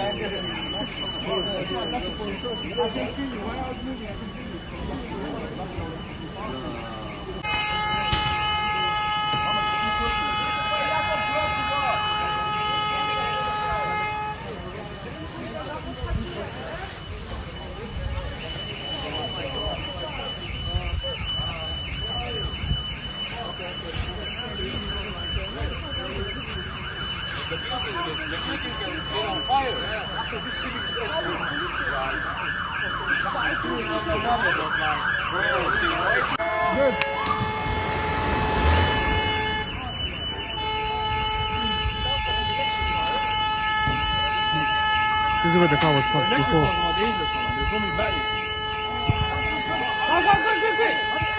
Good. This is where the car was parked before. There's only batteries. Go, go, go, go, quick!